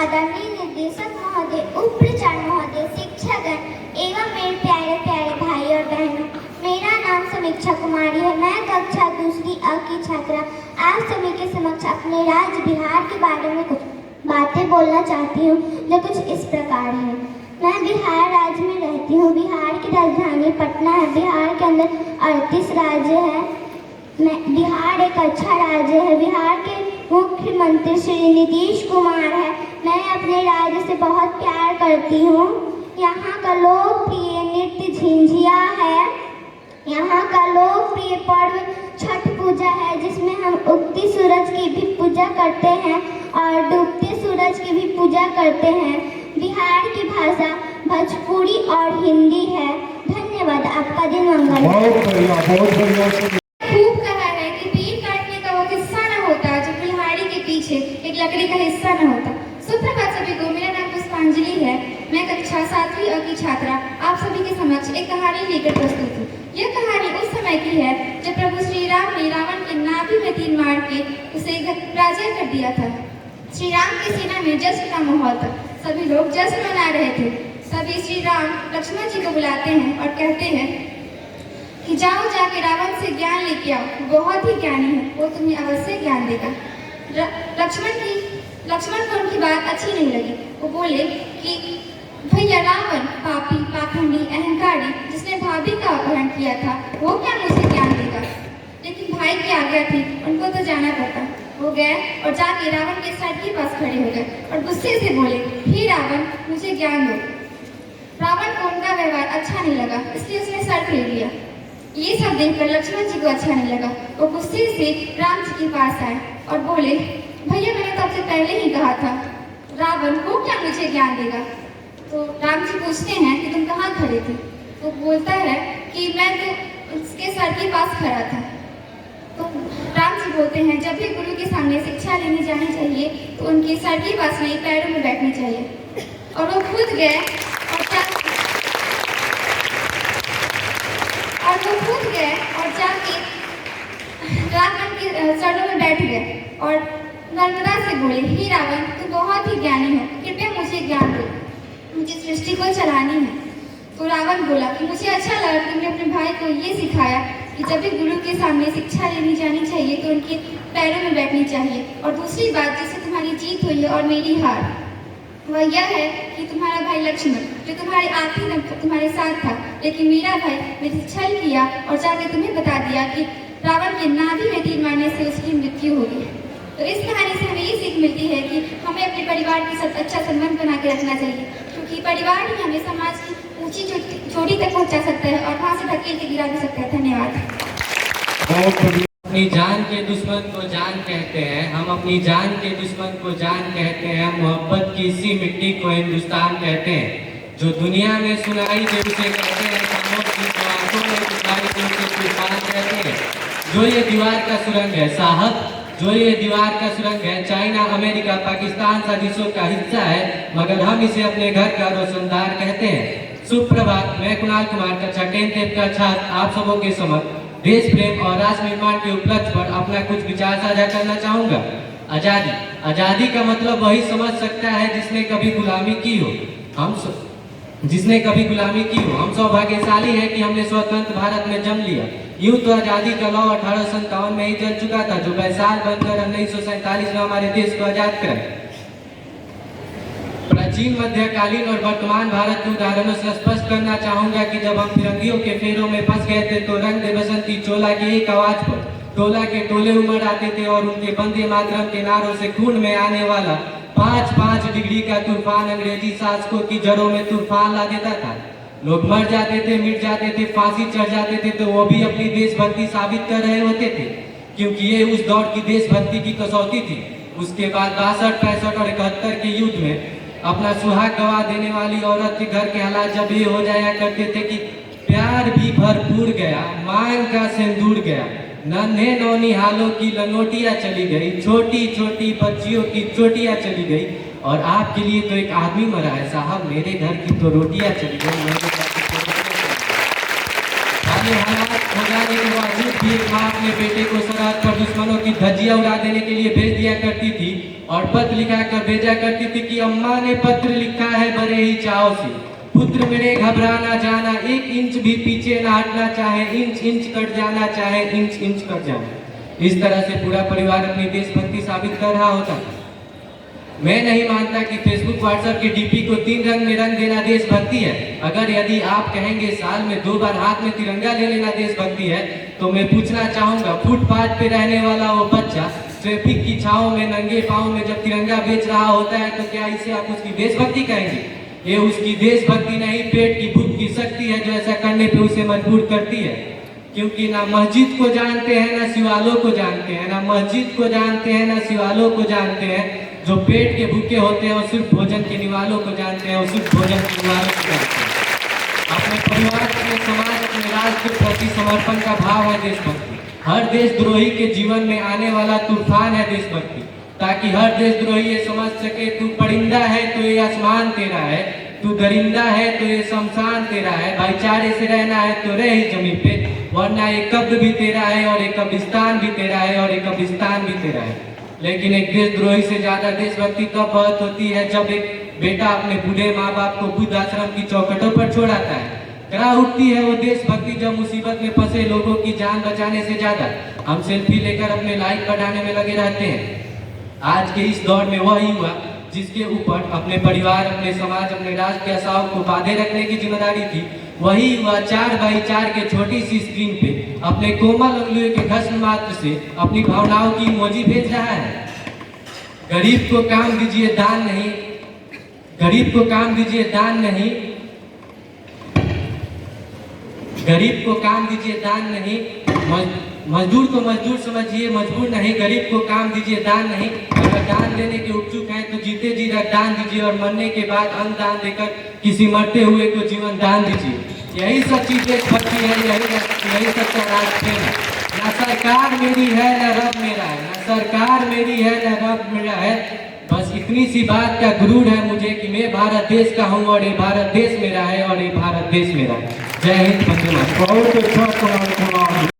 आदरणीय निर्देशक महोदय, उप प्राचार्य महोदय, शिक्षकगण एवं मेरे प्यारे प्यारे भाई और बहनों, मेरा नाम समीक्षा कुमारी है। मैं कक्षा दूसरी अ की छात्रा आप सभी के समक्ष अपने राज्य बिहार के बारे में कुछ बातें बोलना चाहती हूँ, जो कुछ इस प्रकार है। मैं बिहार राज्य में रहती हूँ। बिहार की राजधानी पटना है। बिहार के अंदर 38 राज्य है। बिहार एक अच्छा राज्य है। बिहार के मुख्यमंत्री श्री नीतीश कुमार है। मैं अपने राज्य से बहुत प्यार करती हूँ। यहाँ का लोकप्रिय नृत्य झिंझिया है। यहाँ का लोकप्रिय पर्व छठ पूजा है, जिसमें हम उगती सूरज की भी पूजा करते हैं और डूबते सूरज की भी पूजा करते हैं। बिहार की भाषा भोजपुरी और हिंदी है। धन्यवाद। आपका दिन मंगल। बहुत बढ़िया, बहुत बढ़िया। खूब कहा है कि पेड़ काटने का वो किस्सा न होता जो कुल्हाड़ी के पीछे एक लकड़ी का हिस्सा न होता। सुप्रभात सभी को, मेरा नाम पुष्पांजलि है। मैं कक्षा 7वीं अ की छात्रा आप सभी के समक्ष एक कहानी लेकर प्रस्तुत हूँ। यह कहानी उस समय की है जब प्रभु श्री राम ने रावण के नाभि में तीर मार के उसे पराजय कर दिया था। श्री राम की सेना में जश्न का माहौल था। सभी लोग जश्न मना रहे थे। तभी श्री राम लक्ष्मण जी को बुलाते हैं और कहते हैं कि जाओ जाके रावण से ज्ञान लेके आओ, बहुत ही ज्ञानी है, वो तुम्हें अवश्य ज्ञान देगा। लक्ष्मण को उनकी बात अच्छी नहीं लगी। वो बोले कि भैया रावण पापी, पाखंडी, अहंकारी, जिसने भाभी का अपहरण किया था, वो क्या मुझे ज्ञान देगा। लेकिन भाई की आज्ञा थी, उनको तो जाना पड़ता। वो गए और जाके रावण के सर के पास खड़े हो गए और गुस्से से बोले, हे रावण, मुझे ज्ञान दो। रावण को उनका व्यवहार अच्छा नहीं लगा, इसलिए उसने सर फेर लिया। ये सब देखकर लक्ष्मण जी को अच्छा नहीं लगा। वो गुस्से से राम जी के पास आए और बोले, भैया मैंने तो आपसे पहले ही कहा था, रावण को क्या मुझे ज्ञान देगा। तो राम जी पूछते हैं कि तुम कहाँ खड़े थे। तो बोलता है कि मैं तो उसके सर के पास खड़ा था। तो राम जी बोलते हैं, जब भी गुरु के सामने शिक्षा लेने जानी चाहिए तो उनके सर के पास नहीं, पैरों में बैठनी चाहिए। और वो खुद गए और जाके रावण के चरणों में बैठ गए और नर्मदा से बोले, हे रावण, तू बहुत ही ज्ञानी हो, कृपया मुझे ज्ञान दो, मुझे सृष्टि को चलानी है। तो रावण बोला कि मुझे अच्छा लगा कि तुमने अपने भाई को ये सिखाया कि जब भी गुरु के सामने शिक्षा लेनी जानी चाहिए तो उनके पैरों में बैठनी चाहिए। और दूसरी बात जिससे तुम्हारी जीत हुई है और मेरी हार, वह यह है कि तुम्हारा भाई लक्ष्मण, जो तुम्हारे आखिरी दम तक तुम्हारे साथ था, लेकिन मेरा भाई मेरे से छल किया और जाके तुम्हें बता दिया कि रावण के नाभि में तीर मारने से उसकी मृत्यु होगी। तो इस कहानी से हमें ये सीख मिलती है कि हमें अपने परिवार के साथ अच्छा संबंध बना के रखना चाहिए, क्योंकि परिवार ही हमें समाज की ऊंची चोटी तक पहुंचा सकता है और वहां से धकेल के गिरा भी सकता है। धन्यवाद। अपनी जान के दुश्मन को जान कहते हैं, हम अपनी जान के दुश्मन को जान कहते हैं। मोहब्बत की इसी मिट्टी को हिंदुस्तान कहते हैं। जो दुनिया में सुनाई दे उसे कहते हैं खामोश, की आंखों में दिखाई दे उसे तूफान कहते हैं। जो ये दीवार का सुरंग है साहब, जो ये दीवार का सुरंग है, चाइना, अमेरिका, पाकिस्तान साजिशों का हिस्सा है, मगर हम इसे अपने घर का रोशनदार कहते हैं। सुप्रभात। मैं कुणाल कुमार, कक्षा 10th का छात्र आप सबों के समक्ष देश प्रेम और राष्ट्र निर्माण के उपलक्ष्य पर अपना कुछ विचार साझा करना चाहूंगा। आजादी का मतलब वही समझ सकता है जिसने कभी गुलामी की हो। हम सौभाग्यशाली है कि हमने स्वतंत्र भारत में जन्म लिया। यूं तो आजादी का लौ 1857 में ही जल चुका था, जो बैसाल बनकर 1947 में हमारे देश को आजाद कराया। प्राचीन, मध्यकालीन और वर्तमान भारत के उदाहरणों से स्पष्ट करना चाहूंगा कि जब हम फिरंगियों के फेरों में फंस गए थे तो रंग दे बसंती चोला की एक आवाज पर टोला के टोले उमड़ आते थे और उनके वंदे मातरम के नारों से खून में आने वाला 5-5 डिग्री का तूफान अंग्रेजी शासकों की जड़ों में तूफान ला देता था। लोग मर जाते थे, मिट जाते थे, फांसी चढ़ जाते थे, तो वो भी अपनी देशभक्ति साबित कर रहे होते थे, क्योंकि ये उस दौर की देशभक्ति की कसौटी थी। उसके बाद 62, 65 और 71 के युद्ध में अपना सुहाग गवा देने वाली औरत के घर के हालात जब ये हो जाया करते थे कि प्यार भी भरपूर गया, मांग का सिंदूर गया, नन्हे नौनिहालों की लंगोटियां चली गई, छोटी छोटी बच्चियों की चोटियां चली गई, और आपके लिए तो एक आदमी मरा है साहब, मेरे घर की तो रोटियां चली गई। हालात हो जाने के बावजूद भी एक माँ अपने बेटे को सरहद पर दुश्मनों की धज्जियां उड़ा देने के लिए भेज दिया करती थी और पत्र लिखा कर भेजा करती थी कि अम्मा ने पत्र लिखा है बड़े ही चाव से, पुत्र मेरे घबरा ना जाना, 1 इंच भी पीछे ना हटना, चाहे इंच इंच कट जाना, चाहे इंच इंच कट जाना। इस तरह से पूरा परिवार अपनी देशभक्ति साबित कर रहा होता। मैं नहीं मानता कि फेसबुक व्हाट्सएप के डीपी को 3 रंग में रंग देना देशभक्ति है। अगर यदि आप कहेंगे साल में 2 बार हाथ में तिरंगा ले लेना देशभक्ति है, तो मैं पूछना चाहूंगा, फुटपाथ पे रहने वाला वो बच्चा ट्रैफिक की छांव में नंगे पांव में जब तिरंगा बेच रहा होता है, तो क्या इसे आप उसकी देशभक्ति कहेंगे? ये उसकी देशभक्ति नहीं, पेट की भूख की शक्ति है जो ऐसा करने पे उसे मजबूर करती है। क्योंकि ना मस्जिद को जानते हैं ना शिवालों को जानते हैं, ना मस्जिद को जानते हैं ना शिवालों को जानते हैं। जो पेट के भूखे होते हैं वो सिर्फ भोजन के निवालों को जानते हैं, वो सिर्फ भोजन के निवालों को जानते हैं। अपने परिवार, अपने समाज, अपने राष्ट्र के प्रति समर्पण का भाव है देशभक्ति। हर देशद्रोही के जीवन में आने वाला तूफान है देशभक्ति, ताकि हर देशद्रोही ये समझ सके, तू परिंदा है तो ये आसमान तेरा है, तू दरिंदा है तो ये शमशान तेरा है, भाईचारे से रहना है तो रह ही जमीन पे, वरना ये कब्र भी तेरा है और एक कब्रिस्तान भी तेरा है और एक कब्रिस्तान भी तेरा है। लेकिन एक देशद्रोही से ज्यादा देशभक्ति तब बहुत होती है जब एक बेटा अपने बूढ़े माँ बाप को बुद्ध आश्रम की चौखटों पर छोड़ आता है। करा उठती है वो देशभक्ति जब मुसीबत में फंसे लोगों की जान बचाने से ज्यादा हम सेल्फी लेकर अपने लाइक बढ़ाने में लगे रहते हैं। आज के इस दौर में वही हुआ जिसके ऊपर अपने परिवार, अपने समाज, अपने राष्ट्र के आशाओं को बांधे रखने की जिम्मेदारी थी, वही हुआ 4x4 के छोटी सी स्क्रीन पे अपने कोमल उंगलियों के घस्म मात्र से अपनी भावनाओं की इमोजी भेज रहा है। गरीब को काम दीजिए दान नहीं, गरीब को काम दीजिए दान नहीं, गरीब को काम दीजिए दान नहीं, मजदूर को मजदूर समझिए मजबूर नहीं, गरीब को काम दीजिए दान नहीं। अगर दान देने के उत्सुक हैं तो जीते जी दान दीजिए और मरने के बाद अन्न दान देकर किसी मरते हुए को जीवन दान दीजिए। यही सच्ची देशभक्ति है, यही सच्चा राष्ट्र है। ना सरकार मेरी है ना रब मेरा है, ना सरकार मेरी है ना रब मेरा है, बस इतनी सी बात का गुरूर है मुझे कि मैं भारत देश का हूँ और ये भारत देश मेरा है और ये भारत देश मेरा है। जय हिंद, वंदे मातरम। बहुत अच्छा